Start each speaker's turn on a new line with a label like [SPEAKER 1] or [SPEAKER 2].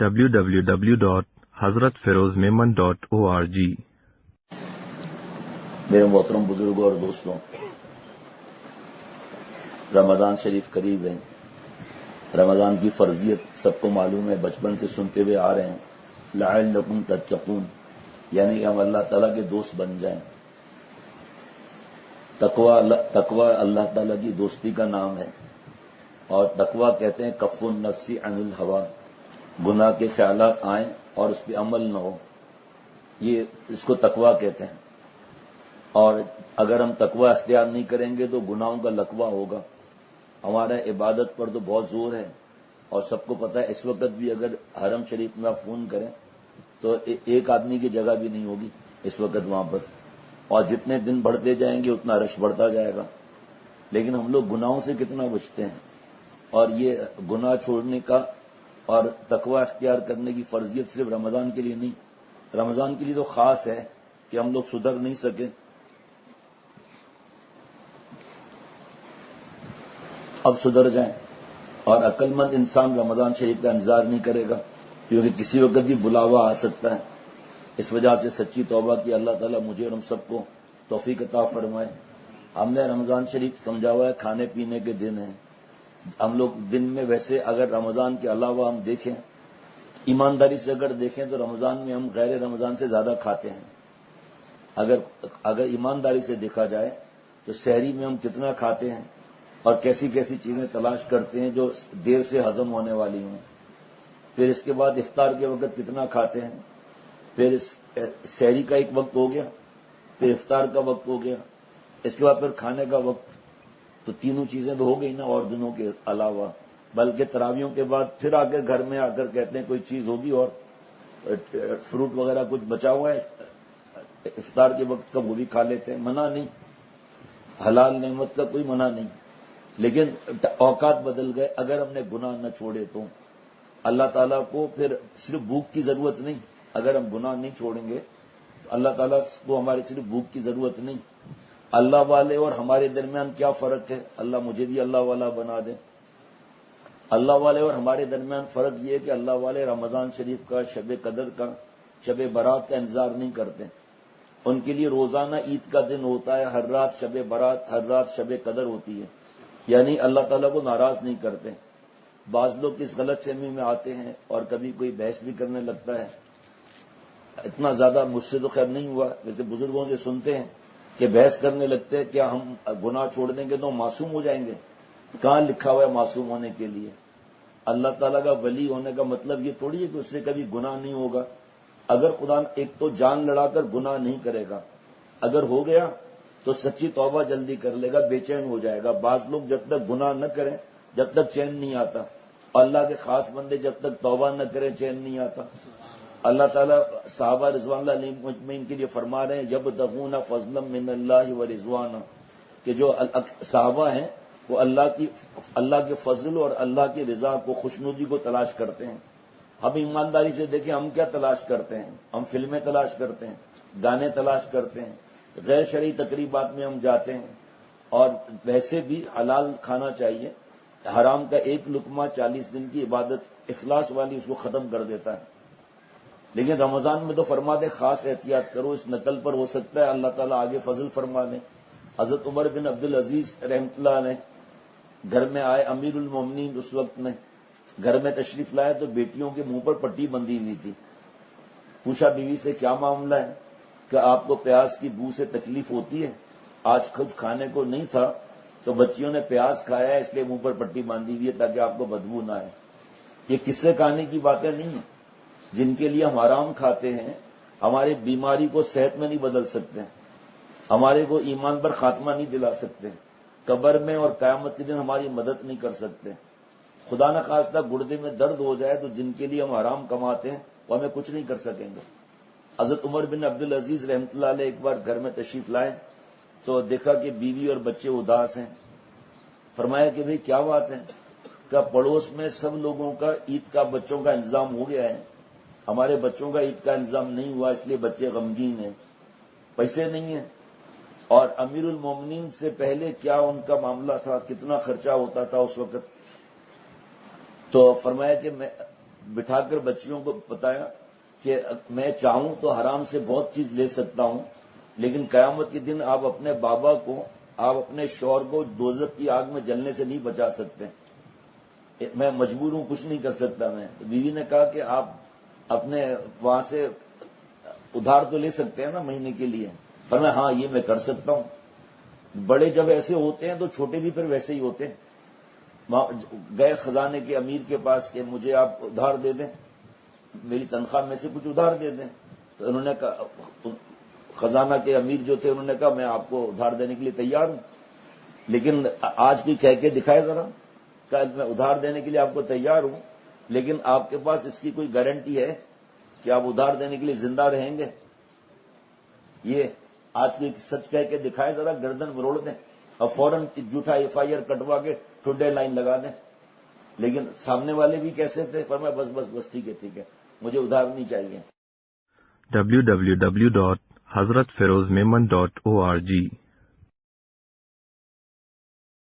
[SPEAKER 1] www.hazratfirozmemon.org
[SPEAKER 2] میرے محترم بزرگوں اور دوستوں، رمضان شریف قریب ہے۔ رمضان کی فرضیت سب کو معلوم ہے، بچپن سے سنتے ہوئے آ رہے ہیں۔ لعلکم تتقون، یعنی ہم اللہ تعالیٰ کے دوست بن جائیں۔ تقوی اللہ تعالیٰ کی دوستی کا نام ہے، اور تقوی کہتے ہیں کف النفس عن الہوا، گناہ کے خیالات آئیں اور اس پہ عمل نہ ہو، یہ اس کو تقوی کہتے ہیں۔ اور اگر ہم تقوی اختیار نہیں کریں گے تو گناہوں کا لقوہ ہوگا۔ ہمارا عبادت پر تو بہت زور ہے، اور سب کو پتہ ہے اس وقت بھی اگر حرم شریف میں آپ فون کریں تو ایک آدمی کی جگہ بھی نہیں ہوگی اس وقت وہاں پر، اور جتنے دن بڑھتے جائیں گے اتنا رش بڑھتا جائے گا۔ لیکن ہم لوگ گناہوں سے کتنا بچتے ہیں، اور یہ گناہ چھوڑنے کا اور تقوی اختیار کرنے کی فرضیت صرف رمضان کے لیے نہیں، رمضان کے لیے تو خاص ہے کہ ہم لوگ سدھر نہیں سکے، اب سدھر جائیں۔ اور عقل مند انسان رمضان شریف کا انتظار نہیں کرے گا، کیونکہ کسی وقت بھی بلاوا آ سکتا ہے۔ اس وجہ سے سچی توبہ کی اللہ تعالیٰ مجھے اور ہم سب کو توفیق عطا فرمائے۔ ہم نے رمضان شریف سمجھا ہوا ہے کھانے پینے کے دن ہیں۔ ہم لوگ دن میں ویسے اگر رمضان کے علاوہ ہم دیکھیں، ایمانداری سے اگر دیکھیں تو رمضان میں ہم غیر رمضان سے زیادہ کھاتے ہیں۔ اگر ایمانداری سے دیکھا جائے تو سحری میں ہم کتنا کھاتے ہیں، اور کیسی کیسی چیزیں تلاش کرتے ہیں جو دیر سے ہضم ہونے والی ہوں۔ پھر اس کے بعد افطار کے وقت کتنا کھاتے ہیں، پھر سحری کا ایک وقت ہو گیا، پھر افطار کا وقت ہو گیا، اس کے بعد پھر کھانے کا وقت، تو تینوں چیزیں تو ہو گئی نا اور دنوں کے علاوہ۔ بلکہ تراویحوں کے بعد پھر آ کر گھر میں آ کر کہتے ہیں کوئی چیز ہوگی اور فروٹ وغیرہ کچھ بچا ہوا ہے افطار کے وقت کا، وہ بھی کھا لیتے ہیں۔ منع نہیں، حلال نعمت کا کوئی منع نہیں، لیکن اوقات بدل گئے۔ اگر ہم نے گناہ نہ چھوڑے تو اللہ تعالیٰ کو پھر صرف بھوک کی ضرورت نہیں، اگر ہم گناہ نہیں چھوڑیں گے تو اللہ تعالیٰ کو ہماری صرف بھوک کی ضرورت نہیں۔ اللہ والے اور ہمارے درمیان کیا فرق ہے، اللہ مجھے بھی اللہ والا بنا دے۔ اللہ والے اور ہمارے درمیان فرق یہ ہے کہ اللہ والے رمضان شریف کا، شب قدر کا، شب برات کا انتظار نہیں کرتے۔ ان کے لیے روزانہ عید کا دن ہوتا ہے، ہر رات شب برات، ہر رات شب قدر ہوتی ہے، یعنی اللہ تعالیٰ کو ناراض نہیں کرتے۔ بعض لوگ اس غلط فہمی میں آتے ہیں اور کبھی کوئی بحث بھی کرنے لگتا ہے۔ اتنا زیادہ مجھ سے تو خیر نہیں ہوا، جیسے بزرگوں سے سنتے ہیں کہ بحث کرنے لگتے ہیں کیا ہم گناہ چھوڑ دیں گے تو معصوم ہو جائیں گے؟ کہاں لکھا ہوا ہے معصوم ہونے کے لیے؟ اللہ تعالیٰ کا ولی ہونے کا مطلب یہ تھوڑی ہے کہ اس سے کبھی گناہ نہیں ہوگا۔ اگر خدا ایک تو جان لڑا کر گناہ نہیں کرے گا، اگر ہو گیا تو سچی توبہ جلدی کر لے گا، بے چین ہو جائے گا۔ بعض لوگ جب تک گناہ نہ کریں جب تک چین نہیں آتا، اللہ کے خاص بندے جب تک توبہ نہ کریں چین نہیں آتا۔ اللہ تعالیٰ صحابہ رضوان اللہ علیہم مجمعین کے لیے فرما رہے ہیں یبتغون فضلا من اللہ ورضوانا، کہ جو صحابہ ہیں وہ اللہ کے فضل اور اللہ کی رضا کو، خوشنودی کو تلاش کرتے ہیں۔ ہم ایمانداری سے دیکھیں ہم کیا تلاش کرتے ہیں، ہم فلمیں تلاش کرتے ہیں، گانے تلاش کرتے ہیں، غیر شرعی تقریبات میں ہم جاتے ہیں، اور ویسے بھی حلال کھانا چاہیے۔ حرام کا ایک لقمہ 40 دن کی عبادت اخلاص والی اس کو ختم کر دیتا ہے۔ لیکن رمضان میں تو فرما دے خاص احتیاط کرو، اس نقل پر ہو سکتا ہے اللہ تعالیٰ آگے فضل فرما دے۔ حضرت عمر بن عبدالعزیز رحمۃ اللہ علیہ گھر میں آئے، امیر المومنین اس وقت میں گھر میں تشریف لائے تو بیٹیوں کے منہ پر پٹی بندھی ہوئی تھی۔ پوچھا بیوی سے کیا معاملہ ہے، کہ آپ کو پیاز کی بو سے تکلیف ہوتی ہے؟ آج کچھ کھانے کو نہیں تھا تو بچیوں نے پیاز کھایا ہے اس لیے منہ پر پٹی باندھی ہوئی ہے تاکہ آپ کو بدبو نہ آئے۔ یہ قصے کہانی کی باتیں نہیں ہیں، جن کے لیے ہم حرام کھاتے ہیں ہماری بیماری کو صحت میں نہیں بدل سکتے، ہمارے کو ایمان پر خاتمہ نہیں دلا سکتے، قبر میں اور قیامت کے دن ہماری مدد نہیں کر سکتے۔ خدا نہ خواستہ گردے میں درد ہو جائے تو جن کے لیے ہم حرام کماتے ہیں وہ ہمیں کچھ نہیں کر سکیں گے۔ حضرت عمر بن عبدالعزیز رحمۃ اللہ علیہ ایک بار گھر میں تشریف لائے تو دیکھا کہ بیوی اور بچے اداس ہیں۔ فرمایا کہ بھئی کیا بات ہے؟ کہ پڑوس میں سب لوگوں کا عید کا بچوں کا انتظام ہو گیا ہے، ہمارے بچوں کا عید کا انتظام نہیں ہوا، اس لیے بچے غمگین ہیں، پیسے نہیں ہیں۔ اور امیر المومنین سے پہلے کیا ان کا معاملہ تھا، کتنا خرچہ ہوتا تھا اس وقت؟ تو فرمایا کہ بٹھا کر بچیوں کو بتایا کہ میں چاہوں تو حرام سے بہت چیز لے سکتا ہوں، لیکن قیامت کے دن آپ اپنے بابا کو، آپ اپنے شوہر کو دوزخ کی آگ میں جلنے سے نہیں بچا سکتے، میں مجبور ہوں، کچھ نہیں کر سکتا میں۔ بیوی نے کہا کہ آپ اپنے وہاں سے ادھار تو لے سکتے ہیں نا مہینے کے لیے؟ فرمایا ہاں یہ میں کر سکتا ہوں۔ بڑے جب ایسے ہوتے ہیں تو چھوٹے بھی پھر ویسے ہی ہوتے ہیں۔ گئے خزانے کے امیر کے پاس کہ مجھے آپ ادھار دے دیں، میری تنخواہ میں سے کچھ ادھار دے دیں، تو انہوں نے کہا، خزانہ کے امیر جو تھے انہوں نے کہا میں آپ کو ادھار دینے کے لیے تیار ہوں، لیکن آج بھی کہہ کے دکھائے ذرا، کہ میں ادھار دینے کے لیے آپ کو تیار ہوں، لیکن آپ کے پاس اس کی کوئی گارنٹی ہے کہ آپ ادھار دینے کے لیے زندہ رہیں گے؟ یہ آج بھی سچ کہہ کے دکھائے ذرا، گردن مروڑ دیں اور فوراً جھوٹا FIR کٹوا کے ٹھڈے لائن لگا دیں۔ لیکن سامنے والے بھی کیسے تھے؟ فرمایا بس بس بس ٹھیک ہے، مجھے ادھار نہیں چاہیے۔
[SPEAKER 1] www.hazratfirozmemon.org